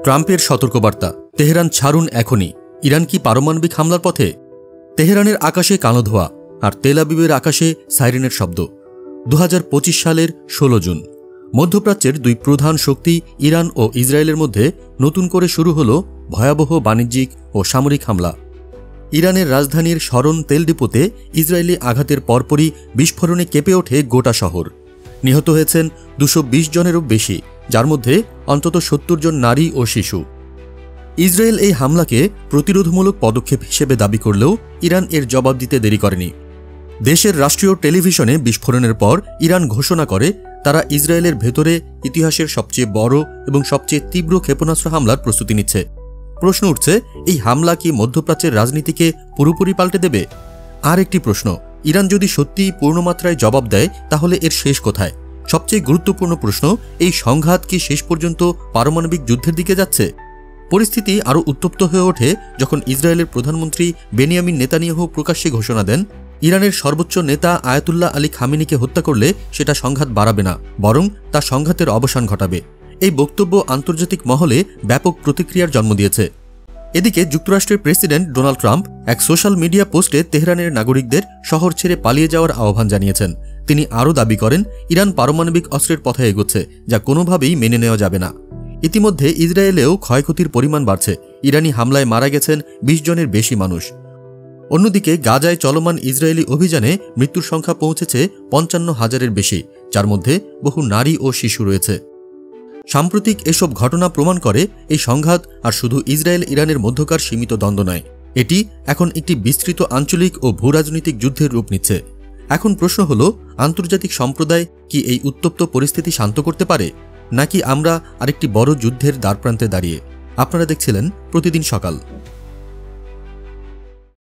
ট্রাম্পের সতর্কবার্তা, তেহরান ছাড়ুন এখনই। ইরান কি পারমাণবিক হামলার পথে? তেহরানের আকাশে কালো ধোঁয়া আর তেল আবিবের আকাশে সাইরেনের শব্দ। 2025 সালের 16 জুন মধ্যপ্রাচ্যের দুই প্রধান শক্তি ইরান ও ইসরায়েলের মধ্যে নতুন করে শুরু হল ভয়াবহ বাণিজ্যিক ও সামরিক হামলা। ইরানের রাজধানীর শরণ তেল ডিপোতে ইসরায়েলি আঘাতের পরপরই বিস্ফোরণে কেঁপে ওঠে গোটা শহর। নিহত হয়েছেন 220 জনেরও বেশি, যার মধ্যে অন্তত 70 জন নারী ও শিশু। ইসরায়েল এই হামলাকে প্রতিরোধমূলক পদক্ষেপ হিসেবে দাবি করলেও ইরান এর জবাব দিতে দেরি করেনি। দেশের রাষ্ট্রীয় টেলিভিশনে বিস্ফোরণের পর ইরান ঘোষণা করে তারা ইসরায়েলের ভেতরে ইতিহাসের সবচেয়ে বড় এবং সবচেয়ে তীব্র ক্ষেপণাস্ত্র হামলার প্রস্তুতি নিচ্ছে। প্রশ্ন উঠছে, এই হামলা কি মধ্যপ্রাচ্যের রাজনীতিকে পুরোপুরি পাল্টে দেবে? আর একটি প্রশ্ন, ইরান যদি সত্যিই পূর্ণমাত্রায় জবাব দেয় তাহলে এর শেষ কোথায়? সবচেয়ে গুরুত্বপূর্ণ প্রশ্ন, এই সংঘাত কি শেষ পর্যন্ত পারমাণবিক যুদ্ধের দিকে যাচ্ছে? পরিস্থিতি আরও উত্তপ্ত হয়ে ওঠে যখন ইসরায়েলের প্রধানমন্ত্রী বেনিয়ামিন নেতানিয়াহু প্রকাশ্যে ঘোষণা দেন, ইরানের সর্বোচ্চ নেতা আয়াতুল্লাহ আলী খামেনিকে হত্যা করলে সেটা সংঘাত বাড়াবে না, বরং তা সংঘাতের অবসান ঘটাবে। এই বক্তব্য আন্তর্জাতিক মহলে ব্যাপক প্রতিক্রিয়ার জন্ম দিয়েছে। এদিকে যুক্তরাষ্ট্রের প্রেসিডেন্ট ডোনাল্ড ট্রাম্প এক সোশ্যাল মিডিয়া পোস্টে তেহরানের নাগরিকদের শহর ছেড়ে পালিয়ে যাওয়ার আহ্বান জানিয়েছেন। তিনি আরও দাবি করেন, ইরান পারমাণবিক অস্ত্রের পথে এগোচ্ছে, যা কোনোভাবেই মেনে নেওয়া যাবে না। ইতিমধ্যে ইসরায়েলেও ক্ষয়ক্ষতির পরিমাণ বাড়ছে। ইরানি হামলায় মারা গেছেন 20 জনের বেশি মানুষ। অন্যদিকে গাজায় চলমান ইসরায়েলি অভিযানে মৃত্যুর সংখ্যা পৌঁছেছে 55,000-এর বেশি, যার মধ্যে বহু নারী ও শিশু রয়েছে। সাম্প্রতিক এসব ঘটনা প্রমাণ করে এই সংঘাত আর শুধু ইসরায়েল ইরানের মধ্যকার সীমিত দ্বন্দ্ব নয়, এটি এখন একটি বিস্তৃত আঞ্চলিক ও ভূরাজনৈতিক যুদ্ধের রূপ নিচ্ছে। এখন প্রশ্ন হল, আন্তর্জাতিক সম্প্রদায় কি এই উত্তপ্ত পরিস্থিতি শান্ত করতে পারে, নাকি আমরা আরেকটি বড় যুদ্ধের দ্বারপ্রান্তে দাঁড়িয়ে? আপনারা দেখছিলেন প্রতিদিন সকাল।